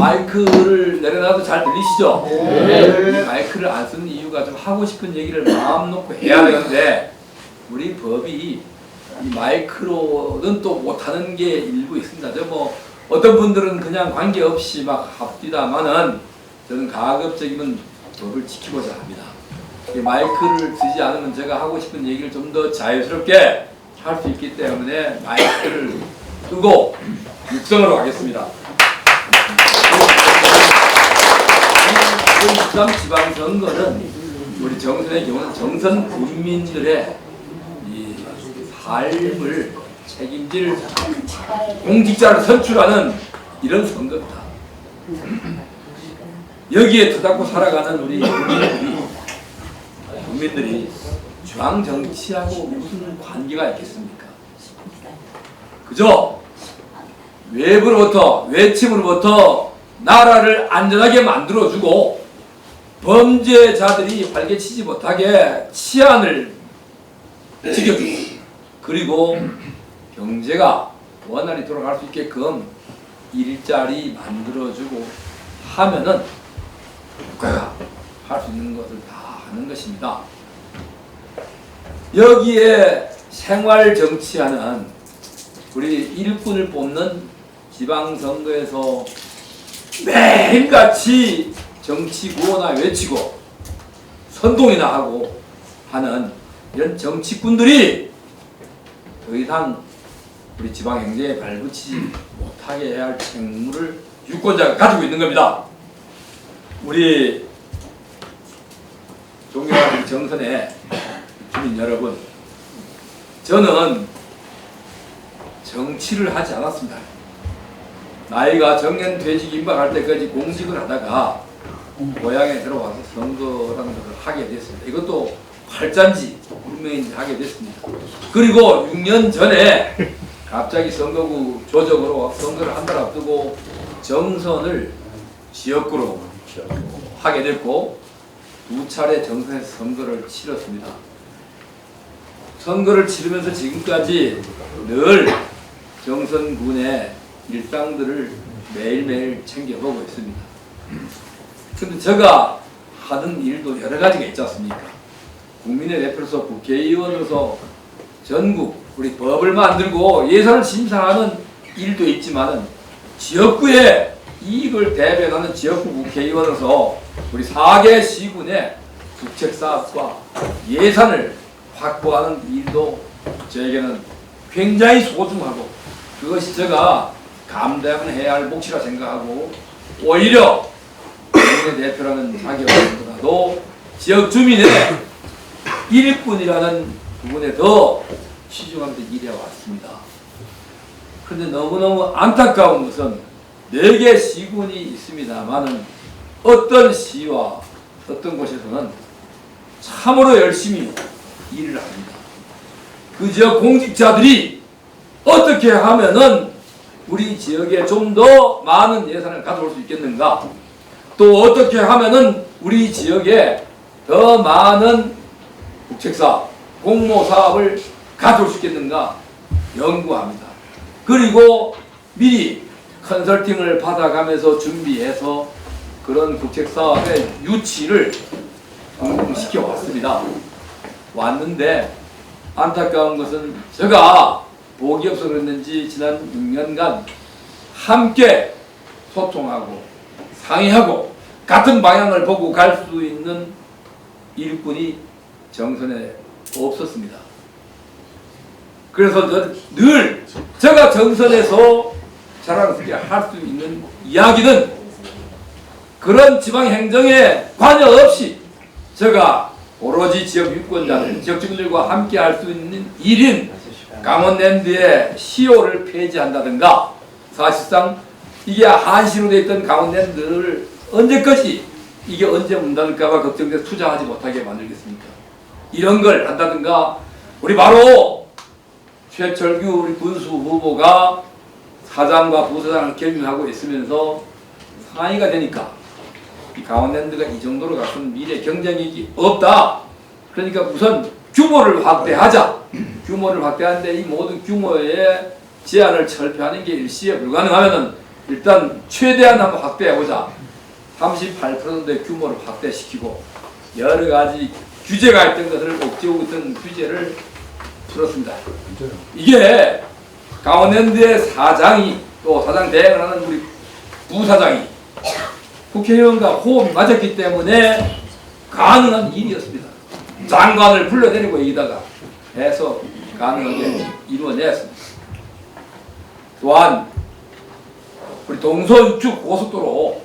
마이크를 내려놔도 잘 들리시죠? 네. 마이크를 안 쓰는 이유가 좀 하고 싶은 얘기를 마음 놓고 해야 되는데 우리 법이 이 마이크로는 또 못하는 게 일부 있습니다. 뭐 어떤 분들은 그냥 관계없이 막 합디다마는 저는 가급적이면 법을 지키고자 합니다. 이 마이크를 쓰지 않으면 제가 하고 싶은 얘기를 좀 더 자유스럽게 할 수 있기 때문에 마이크를 끄고 육성으로 하겠습니다. 이 지방선거는 우리 정선의 경우는 정선 국민들의 이 삶을 책임질 공직자를 선출하는 이런 선거입니다. 여기에 터잡고 살아가는 우리 국민들이 중앙 정치하고 무슨 관계가 있겠습니까? 그저 외부로부터 외침으로부터 나라를 안전하게 만들어주고 범죄자들이 활개치지 못하게 치안을 지켜주고 그리고 경제가 원활히 돌아갈 수 있게끔 일자리 만들어주고 하면은 국가가 할 수 있는 것을 다 하는 것입니다. 여기에 생활 정치하는 우리 일꾼을 뽑는 지방선거에서 매일같이 정치 구호나 외치고 선동이나 하고 하는 이런 정치꾼들이 더 이상 우리 지방 행정에 발붙이지 못하게 해야 할 책무를 유권자가 가지고 있는 겁니다. 우리 존경하는 정선의 주민 여러분, 저는 정치를 하지 않았습니다. 나이가 정년퇴직 임박할 때까지 공직을 하다가 고향에 들어와서 선거라는 것을 하게 됐습니다. 이것도 활자인지 운명인지 하게 됐습니다. 그리고 6년 전에 갑자기 선거구 조정으로 선거를 한 달 앞두고 정선을 지역구로 하게 됐고 2차례 정선에서 선거를 치렀습니다. 선거를 치르면서 지금까지 늘 정선군의 일상들을 매일매일 챙겨보고 있습니다. 근데 제가 하는 일도 여러 가지가 있지 않습니까? 국민의 대표로서 국회의원으로서 전국 우리 법을 만들고 예산을 심사하는 일도 있지만은 지역구의 이익을 대변하는 지역구 국회의원으로서 우리 4개 시군의 국책 사업과 예산을 확보하는 일도 저에게는 굉장히 소중하고 그것이 제가 감당해야 할 몫이라 생각하고 오히려 국민의 대표라는 자격보다도 지역 주민의 일꾼이라는 부분에 더 치중하면서 일해왔습니다. 그런데 너무너무 안타까운 것은 4개 시군이 있습니다만은 어떤 시와 어떤 곳에서는 참으로 열심히 일을 합니다. 그 지역 공직자들이 어떻게 하면은 우리 지역에 좀 더 많은 예산을 가져올 수 있겠는가? 또 어떻게 하면은 우리 지역에 더 많은 국책사업, 공모사업을 가져올 수 있겠는가? 연구합니다. 그리고 미리 컨설팅을 받아가면서 준비해서 그런 국책사업의 유치를 시켜 왔습니다. 왔는데 안타까운 것은 제가 복이 없어 그랬는지 지난 6년간 함께 소통하고 상의하고 같은 방향을 보고 갈 수 있는 일꾼이 정선에 없었습니다. 그래서 늘 제가 정선에서 자랑스럽게 할 수 있는 이야기는 그런 지방행정에 관여 없이 제가 오로지 지역 유권자들, 지역 주민들과 함께 할 수 있는 일인 강원랜드의 시효를 폐지한다든가 사실상 이게 한시로 되어 있던 강원랜드를 언제까지 이게 언제 문 닫을까봐 걱정돼서 투자하지 못하게 만들겠습니까? 이런 걸 한다든가 우리 바로 최철규 우리 군수 후보가 사장과 부사장을 겸임하고 있으면서 상의가 되니까 이 강원랜드가 이 정도로 갔으면 미래 경쟁력이 없다. 그러니까 우선 규모를 확대하자. 규모를 확대하는데 이 모든 규모의 제한을 철폐하는 게 일시에 불가능하면은 일단 최대한 한번 확대해보자. 38%의 규모를 확대시키고 여러 가지 규제가 있던 것을 억제하고 있던 규제를 풀었습니다. 이게 강원랜드의 사장이 또 사장 대행을 하는 우리 부사장이 국회의원과 호흡이 맞았기 때문에 가능한 일이었습니다. 장관을 불러내리고 여기다가 해서 가능하게 이루어냈습니다. 또한 우리 동서육축 고속도로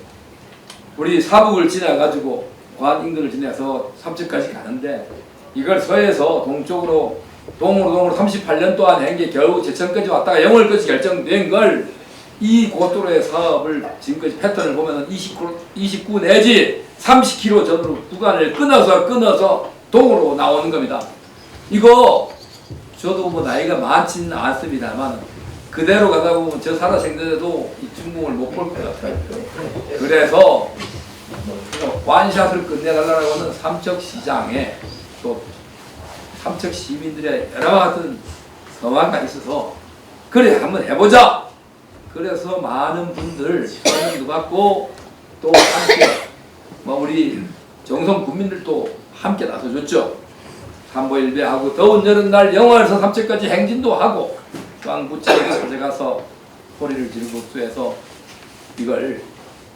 우리 사북을 지나가지고 관 인근을 지나서 삼척까지 가는데 이걸 서에서 동쪽으로 동으로 38년 동안 한 게 결국 제천까지 왔다가 영월까지 결정된 걸 이 고속도로의 사업을 지금까지 패턴을 보면은 29 내지 30km 전으로 구간을 끊어서 동으로 나오는 겁니다. 이거 저도 뭐 나이가 많지는 않습니다만 그대로 가다 보면 저 살아생전에도 이 중공을 못 볼 것 같아요. 그래서 완샷을 끝내달라고 하는 삼척시장에 또 삼척 시민들의 여러 같은 성화가 있어서 그래 한번 해보자. 그래서 많은 분들 설명도 받고 또 함께 뭐 우리 정성 국민들도 함께 나서줬죠. 삼보일배하고 더운 여름날 영월에서 삼척까지 행진도 하고 왕부채에 찾아가서 소리를 지르고 흡수해서 이걸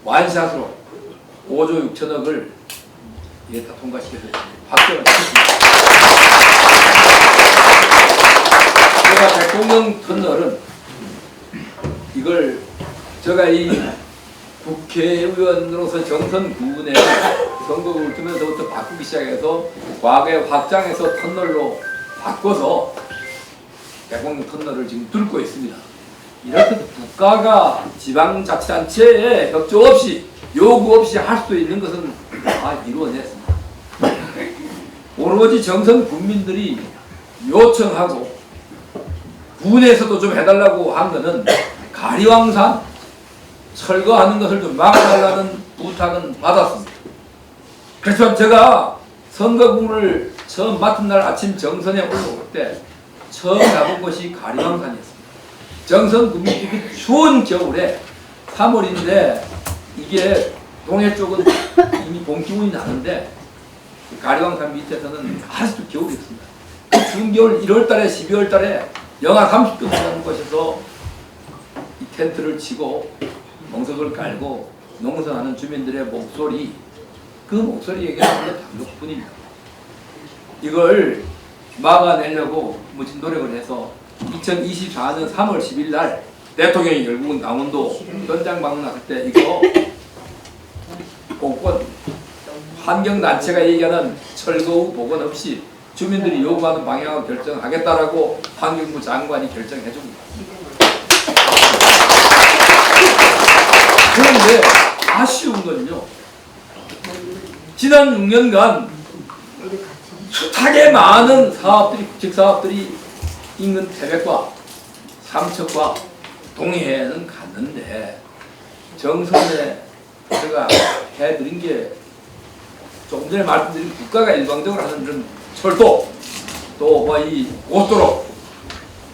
완샷으로 5조 6천억을 다 통과시켜서 확정을 했습니다. 제가 대통령 터널은 이걸 제가 이 국회의원으로서 정선군에 선거를 두면서부터 바꾸기 시작해서 과거에 확장해서 터널로 바꿔서 대통령 터널을 지금 뚫고 있습니다. 이렇게 국가가 지방자치단체에 협조 없이 요구 없이 할 수 있는 것은 다 이루어냈습니다. 오로지 정선 국민들이 요청하고 군에서도 좀 해달라고 한 거는 가리왕산 철거하는 것을 좀 막아달라는 부탁은 받았습니다. 그래서 제가 선거구를 처음 맡은 날 아침 정선에 올라올 때 처음 가본 곳이 가리왕산이었습니다. 정선 국민들이 추운 겨울에 3월인데 이게 동해 쪽은 이미 봄 기운이 나는데 가리왕산 밑에서는 아직도 겨울이었습니다. 그 추운 겨울 1월달에 12월달에 영하 30도 되는 곳에서 이 텐트를 치고 멍석을 깔고 농사하는 주민들의 목소리, 그 목소리 얘기하는 게 당국뿐입니다. 이걸 막아내려고 무진 노력을 해서 2024년 3월 10일 날 대통령이 결국은 강원도 현장 방문했을 때 이거 복권 환경단체가 얘기하는 철거 후 복원 없이 주민들이 요구하는 방향을 결정하겠다라고 환경부 장관이 결정해 줍니다. 그런데 아쉬운 건요. 지난 6년간 숱하게 많은 사업들이 국책사업들이 인근 태백과 삼척과 동해에는 갔는데 정선에 제가 해드린 게 조금 전에 말씀드린 국가가 일방적으로 하는 이런 철도 또 뭐 이 고속도로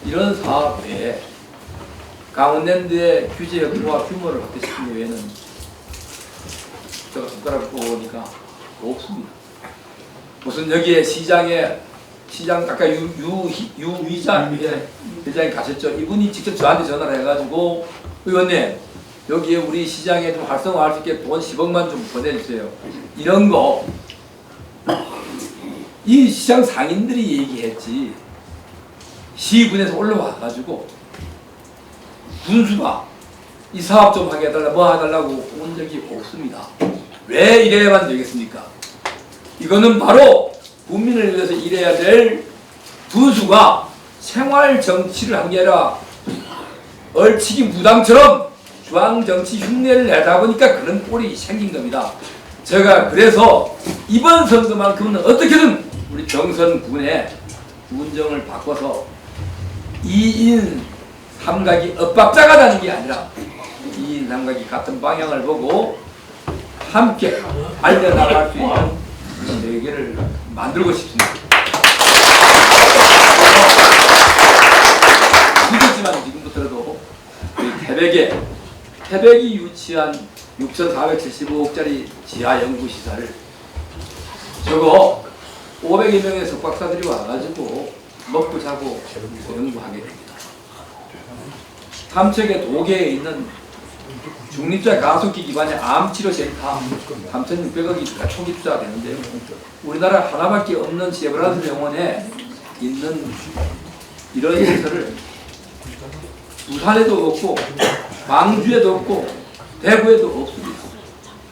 이런 사업 외에 강원랜드의 규제 협조와 규모를 확대시키기 외에는 제가 손가락을 보니까 없습니다. 무슨 여기에 시장 아까 유위자 회장이 가셨죠. 이분이 직접 저한테 전화를 해가지고 의원님 여기에 우리 시장에 좀 활성화할 수 있게 돈 10억만 좀 보내주세요. 이런 거 이 시장 상인들이 얘기했지 시군에서 올라와가지고 군수가 이 사업 좀 하게 해달라 뭐 해달라고 온 적이 없습니다. 왜 이래야만 되겠습니까? 이거는 바로 국민을 위해서 일해야 될 군수가 생활 정치를 한 게 아니라 얼치기 무당처럼 중앙정치 흉내를 내다 보니까 그런 꼴이 생긴 겁니다. 제가 그래서 이번 선거만큼은 어떻게든 우리 정선군의 군정을 바꿔서 2인 3각이 엇박자가 나는 게 아니라 2인 3각이 같은 방향을 보고 함께 알려나갈 수 있는 세계를 만들고 싶습니다. 늦었지만 지금부터라도 우리 태백에 태백이 유치한 6,475억짜리 지하 연구시설을 저거 500여 명의 석박사들이 와가지고 먹고 자고 연구하게 됩니다. 삼척의 도계에 있는 중립자 가속기 기반의 암치료센터 3,600억이 초기 투자가 되는데요. 우리나라 하나밖에 없는 세브란스 병원에 있는 이런 시설을 부산에도 없고 광주에도 없고 대구에도 없습니다.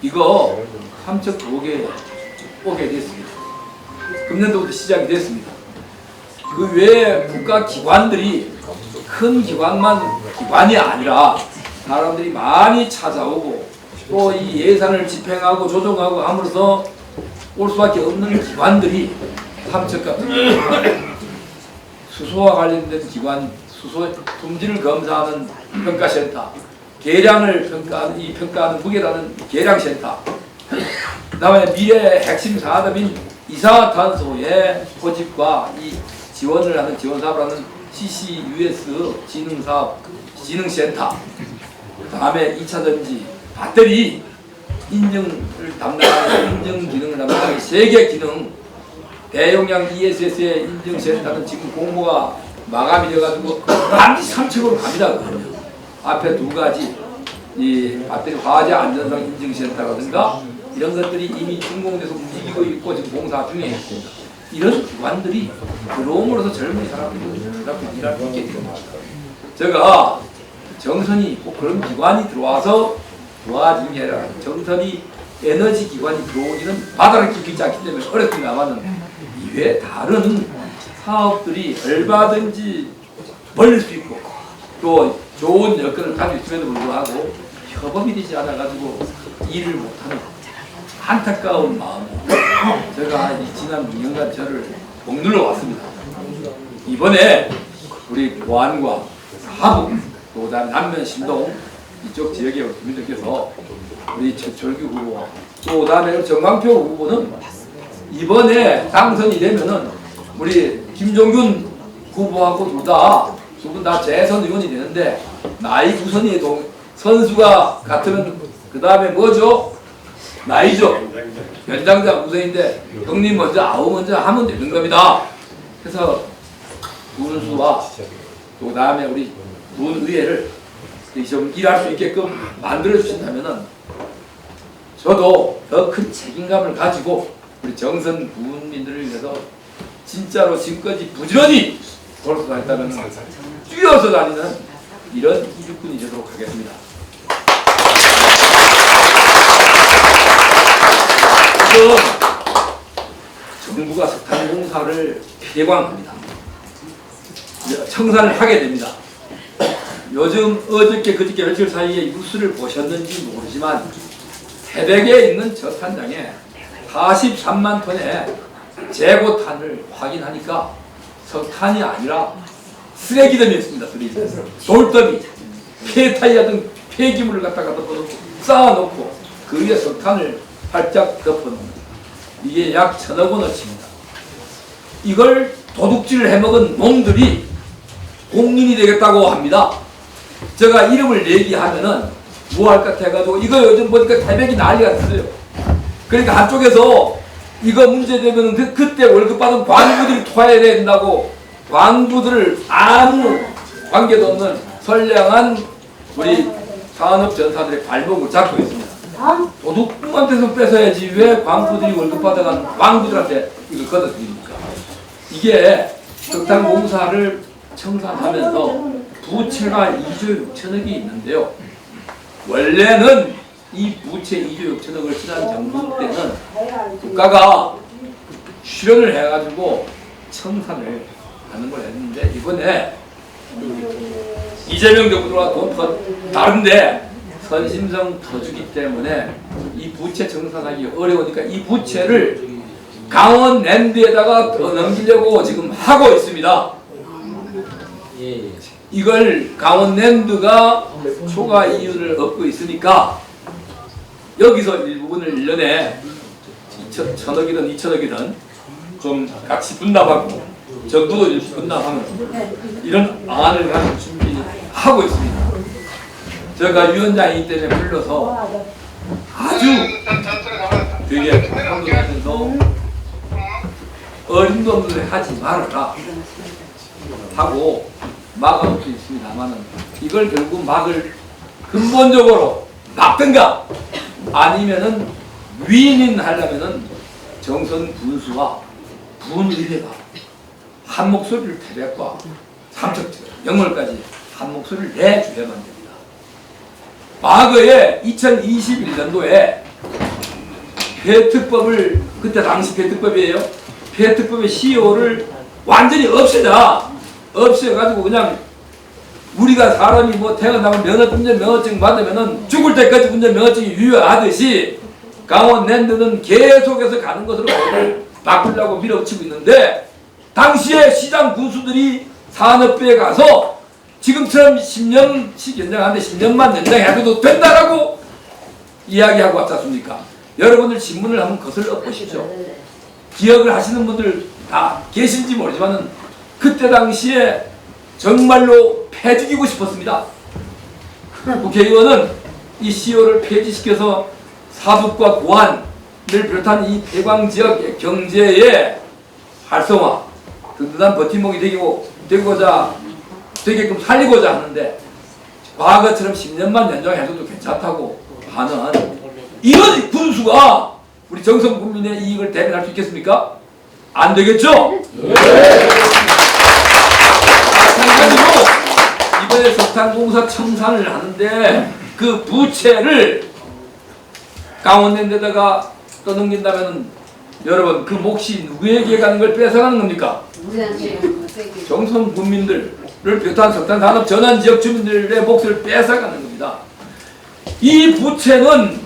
이거 삼척 도계에 오게 됐습니다. 금년도부터 시작이 됐습니다. 그 외에 국가 기관들이 큰 기관이 아니라 사람들이 많이 찾아오고 또 이 예산을 집행하고 조정하고 함으로써 올 수밖에 없는 기관들이 삼척 같은 경우는 수소와 관련된 기관, 수소 품질을 검사하는 평가센터, 계량을 평가하는 무게라는 계량센터, 그다음에 미래의 핵심 산업인 이산화탄소의 포집과 이 지원을 하는 지원사업을 하는 CCUS 진흥센터, 그다음에 2차전지 배터리 인증을 담당하는 인증 기능을 담당하는 세계 기능 대용량 ESS의 인증센터는 지금 공모가 마감이 돼가지고 반드시 삼척으로 갑니다. 앞에 두 가지 이 배터리 화재 안전상 인증센터라든가 이런 것들이 이미 준공돼서 움직이고 있고 지금 공사 중에 있습니다. 이런 기관들이 들어옴으로써 젊은 사람들이 일할 수 있게 됩니다. 제가 정선이 꼭 그런 기관이 들어와서 도와주는 게 아니라 정선이 에너지 기관이 들어오지는 바다를 깊지 않기 때문에 어렵습니다만 이외에 다른 사업들이 얼마든지 벌릴 수 있고 또 좋은 여건을 가지고 있음에도 불구하고 협업이 되지 않아가지고 일을 못하는 안타까운 마음으로 제가 이 지난 2년간 저를 억눌러 왔습니다. 이번에 우리 보안과 하북 또 남면 신동 이쪽 지역의 주민들께서 우리 최철규 후보와 또 다음에 정광표 후보는 이번에 당선이 되면은 우리 김종균 후보하고 두 분 다 재선 의원이 되는데 나이 우선이 선수가 같으면 그 다음에 뭐죠? 나이죠. 연장자 우선인데 형님 먼저 아우 먼저 하면 되는 겁니다. 그래서 군수와 또 다음에 우리 군 의회를 좀 일할 수 있게끔 만들어 주신다면은 저도 더 큰 책임감을 가지고 우리 정선 국민들을 위해서 진짜로 지금까지 부지런히 걸어서 다녔다면 뛰어서 다니는 이런 일꾼이 되도록 하겠습니다. 지금 정부가 석탄 공사를 폐광합니다. 청산을 하게 됩니다. 요즘 어저께 그저께 며칠 사이에 뉴스를 보셨는지 모르지만 태백에 있는 저탄장에 43만 톤의 재고탄을 확인하니까 석탄이 아니라 쓰레기더미였습니다. 쓰레기. 돌더미, 폐타이어 등 폐기물을 갖다가 쌓아놓고 그 위에 석탄을 활짝 덮어놓습니다. 이게 약 1,000억 원어치입니다. 이걸 도둑질을 해먹은 놈들이 공인이 되겠다고 합니다. 제가 이름을 얘기하면은 뭐 할 것 같아가지고 이거 요즘 보니까 태백이 난리가 났어요. 그러니까 한쪽에서 이거 문제되면 그때 월급 받은 광부들이 토해야 된다고 광부들을 아무 관계도 없는 선량한 우리 산업전사들의 발목을 잡고 있습니다. 도둑한테서 뺏어야지 왜 광부들이 월급 받아가는 광부들한테 이걸 걷어들입니까? 이게 석탄 공사를 청산하면서 부채가 2조 6천억이 있는데요. 원래는 이 부채 2조 6천억을 지난 정부 때는 국가가 출연을 해가지고 청산을 하는 걸 했는데 이번에 이재명 정부가 돈 다른데 선심성 터주기 때문에 이 부채 청산하기 어려우니까 이 부채를 강원랜드에다가 더 넘기려고 지금 하고 있습니다. 이걸 강원랜드가 초과 이윤을 얻고 있으니까 여기서 일부분을 1년에 1,000억이든 2,000억이든 좀 같이 분납하고 정부도 일부 분납하는 이런 안을 가지고 준비하고 있습니다. 제가 위원장이기 때문에 불러서 아주 되게 한국에서 어린 놈들이 하지 말아라 하고 막아올 수 있습니다만은 이걸 결국 막을 근본적으로 막든가 아니면은 위인하려면은 정선 군수와 분의회가 한 목소리를 태백과 삼척 영월까지 한 목소리를 내줘야만 됩니다. 과거에 2021년도에 폐특법을 그때 당시 폐특법이에요. 폐특법의 시효를 완전히 없애가지고 그냥 우리가 사람이 뭐 태어나면 운전면허증 받으면은 죽을 때까지 운전면허증이 유효하듯이 강원랜드는 계속해서 가는 것으로 바꾸려고 밀어붙이고 있는데 당시에 시장 군수들이 산업부에 가서 지금처럼 10년씩 연장하는데 10년만 연장해도 된다라고 이야기하고 왔지 않습니까? 여러분들 신문을 한번 거슬러 보십시오. 기억을 하시는 분들 다 계신지 모르지만은 그때 당시에 정말로 폐지기고 싶었습니다. 국회의원은 이 시효를 폐지시켜서 사북과 고안을 비롯한 이 대광 지역의 경제의 활성화, 든든한 버팀목이 되게끔 살리고자 하는데 과거처럼 10년만 연장해줘도 괜찮다고 하는 이런 군수가 우리 정성 국민의 이익을 대변할 수 있겠습니까? 안 되겠죠? 네. 마찬가지로 이번에 석탄공사 청산을 하는데 그 부채를 강원랜드에다가 떠넘긴다면 여러분 그 몫이 누구에게 가는 걸 뺏어가는 겁니까? 정성 국민들을 비롯한 석탄산업 전환지역 주민들의 몫을 뺏어가는 겁니다. 이 부채는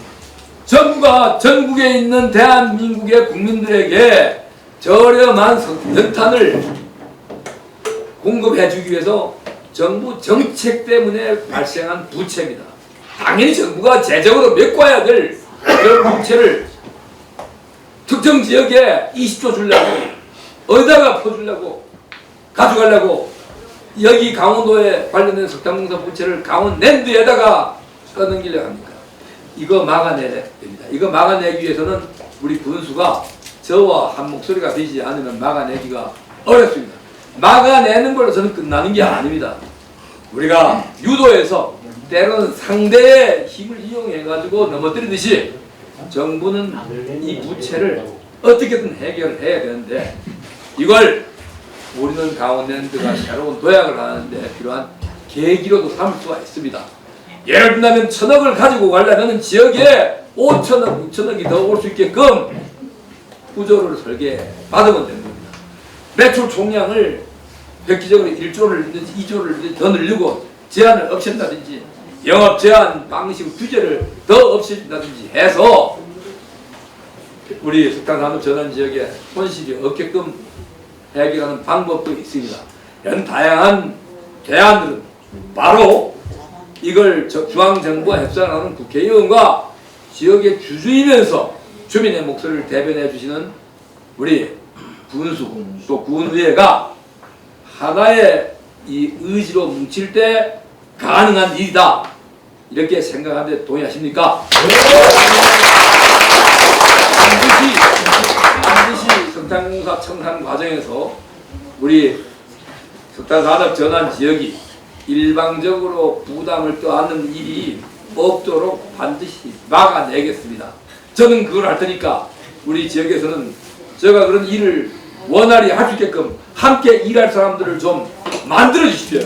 정부가 전국에 있는 대한민국의 국민들에게 저렴한 석탄을 공급해주기 위해서 정부 정책 때문에 발생한 부채입니다. 당연히 정부가 재정으로 메꿔야 될 그런 부채를 특정 지역에 20조 주려고 어디다가 퍼주려고 가져가려고 여기 강원도에 관련된 석탄공사 부채를 강원랜드에다가 떠넘기려고 합니까? 이거 막아내야 됩니다. 이거 막아내기 위해서는 우리 군수가 저와 한 목소리가 되지 않으면 막아내기가 어렵습니다. 막아내는 걸로 저는 끝나는 게 아닙니다. 우리가 유도에서 때로는 상대의 힘을 이용해가지고 넘어뜨리듯이 정부는 이 부채를 어떻게든 해결을 해야 되는데 이걸 우리는 강원랜드가 새로운 도약을 하는데 필요한 계기로도 삼을 수가 있습니다. 예를 들면 1,000억을 가지고 가려면 지역에 5천억, 6천억이 더 올 수 있게끔 구조를 설계받으면 되는 겁니다. 매출 총량을 획기적으로 1조를 늘든지 2조를 더 늘리고 제한을 없앤다든지 영업 제한 방식 규제를 더 없앤다든지 해서 우리 석탄산업 전환 지역에 손실이 없게끔 해결하는 방법도 있습니다. 이런 다양한 대안들은 바로 이걸 중앙정부와 협상하는 국회의원과 지역의 주주이면서 주민의 목소리를 대변해 주시는 우리 군수 또 군의회가 하나의 이 의지로 뭉칠 때 가능한 일이다 이렇게 생각하는데 동의하십니까? 반드시 석탄공사 청산 과정에서 우리 석탄산업 전환 지역이 일방적으로 부담을 떠안는 일이 없도록 반드시 막아내겠습니다. 저는 그걸 할 테니까 우리 지역에서는 제가 그런 일을 원활히 할 수 있게끔 함께 일할 사람들을 좀 만들어 주십시오.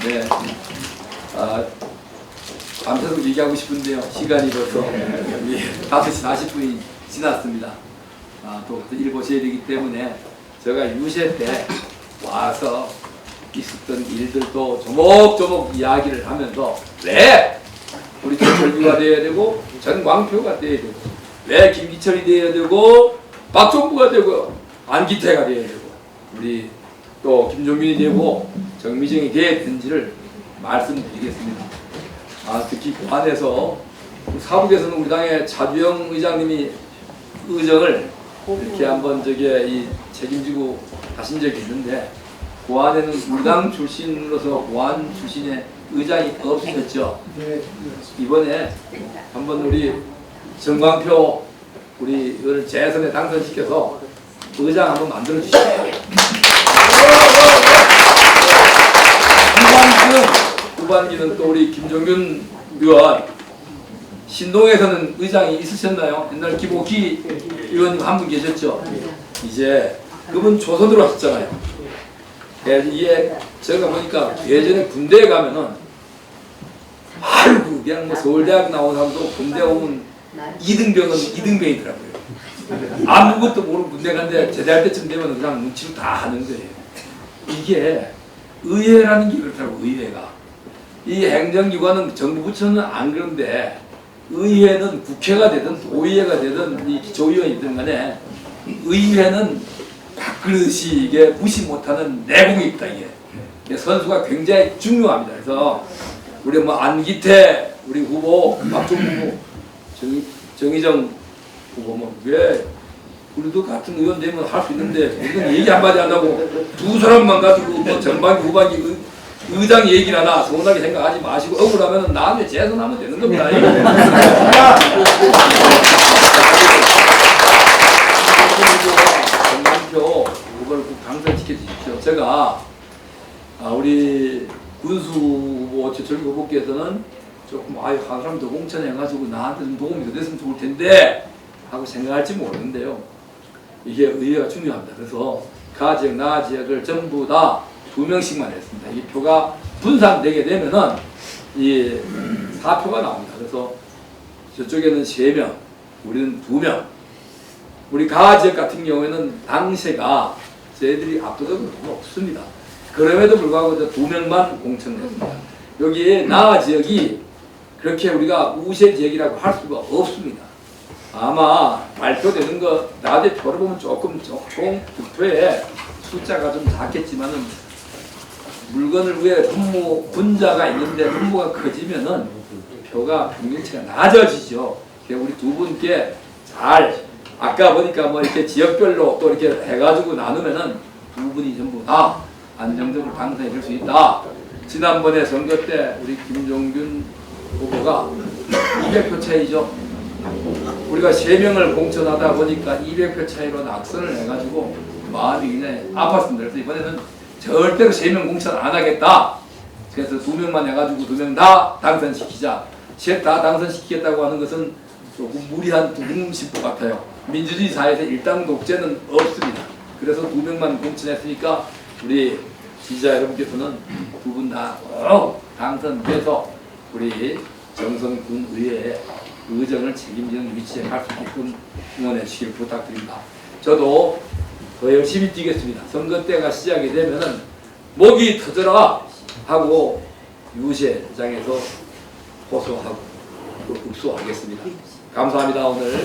네. 밤새도록 얘기하고 싶은데요. 시간이 벌써 5시 40분이 지났습니다. 또 일 보셔야 되기 때문에 제가 유세 때 와서 있었던 일들도 조목조목 이야기를 하면서 왜 우리 전철규가 돼야 되고 전광표가 돼야 되고 왜 김기철이 돼야 되고 박종부가 되고 안기태가 돼야 되고 우리 또 김종민이 되고 정미정이 돼야 되는지를 말씀드리겠습니다. 특히 고안에서 사북에서는 우리 당의 차주영 의장님이 의정을 이렇게 한번 이 책임지고 하신 적이 있는데 고안에는 무당 출신으로서 고안 출신의 의장이 없으셨죠. 이번에 한번 우리 정광표 우리 재선에 당선시켜서 의장 한번 만들어 주시죠. 후반기는 또 우리 김종균 의원, 신동에서는 의장이 있으셨나요? 옛날 김옥희 의원님 한 분 계셨죠? 이제 그분 조선으로 하셨잖아요. 이게 제가 보니까 예전에 군대에 가면은 아이고 그냥 뭐 서울대학 나온 사람도 군대 오면 이등병은 이등병이더라고요. 아무것도 모르고 군대 간데 제대할 때쯤 되면 그냥 눈치로 다 하는 거예요. 이게 의회라는 게 그렇더라고. 의회가 이 행정기관은 정부 부처는 안 그런데 의회는 국회가 되든 도의회가 되든 이 기초위원이든 간에 의회는 밥그릇이 이게 무시 못하는 내공이 있다. 이게 선수가 굉장히 중요합니다. 그래서 우리 뭐 안기태 우리 후보, 박종 후보, 정의정 후보 뭐 왜 우리도 같은 의원 되면 할 수 있는데 우리는 얘기 한마디 안 하고 두 사람만 가지고 뭐 전반기 후반기 의장 얘기를 하나 서운하게 생각하지 마시고 억울하면 나한테 재선하면 되는 겁니다. 정광표 후보를 꼭 당선시켜 주십시오. 제가 우리 군수 후보 최철기 후보께서는 조금 한 사람 더 공천해가지고 나한테 좀 도움이 더 됐으면 좋을 텐데 하고 생각할지 모르는데요. 이게 의회가 중요합니다. 그래서 가 지역, 나 지역을 전부 다 2명씩만 했습니다. 이 표가 분산되게 되면은 이 4표가 나옵니다. 그래서 저쪽에는 3명, 우리는 2명. 우리 가 지역 같은 경우에는 당세가 저희들이 압도적으로 없습니다. 그럼에도 불구하고 2명만 공천했습니다. 여기에 나 지역이 그렇게 우리가 우세 지역이라고 할 수가 없습니다. 아마 발표되는 거 나대 표를 보면 조금 총 득표에 숫자가 좀 작겠지만은 물건을 위해 분자가 있는데 분모가 커지면은 표가 평균치가 낮아지죠. 우리 두 분께 잘 아까 보니까 뭐 이렇게 지역별로 또 이렇게 해가지고 나누면은 두 분이 전부 다 안정적으로 당선이 될 수 있다. 지난번에 선거 때 우리 김종균 후보가 200표 차이죠. 우리가 3명을 공천하다 보니까 200표 차이로 낙선을 해가지고 마음이 굉장히 아팠습니다. 그래서 이번에는 절대로 3명 공천 안 하겠다. 그래서 2명만 해가지고 2명 다 당선시키자. 셋 다 당선시키겠다고 하는 것은 조금 무리한 두둥심보 같아요. 민주주의 사회에서 일당 독재는 없습니다. 그래서 2명만 공천했으니까 우리 지지자 여러분께서는 2분 다 당선돼서 우리 정선군 의회에 의정을 책임지는 위치에 갈 수 있게끔 응원해 주시길 부탁드립니다. 저도 더 열심히 뛰겠습니다. 선거 때가 시작이 되면은 목이 터져라 하고 유세장에서 호소하고 또 읍소하겠습니다. 감사합니다. 오늘.